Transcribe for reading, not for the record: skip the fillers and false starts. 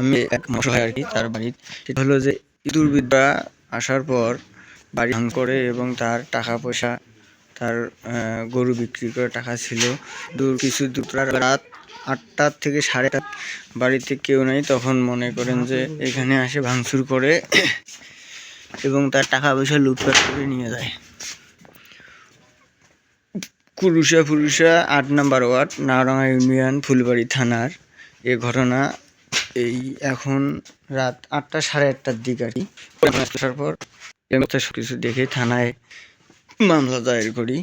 আমি এক মশাই আর কি, তার বাড়ি সেটা হলো যে ইঁদুরবিদরা আসার পর বাড়ি ভাঙ করে এবং তার টাকা পয়সা, তার গরু বিক্রি করে টাকা ছিল। কিছু রাত 8টা থেকে 8:30 বাড়িতে কেউ নাই, তখন মনে করেন যে এখানে আসে ভাঙচুর করে এবং তার টাকা পয়সা লুটপাট করে নিয়ে যায়। কুরুষা 8 নম্বর ওয়ার্ড, নাওরাঙ্গা ইউনিয়ন, ফুলবাড়ি থানার এ ঘটনা। এই এখন রাত 8টা 8:30টার দিক আর কি। আসার পর কিছু দেখে থানায় মামলা দায়ের করি।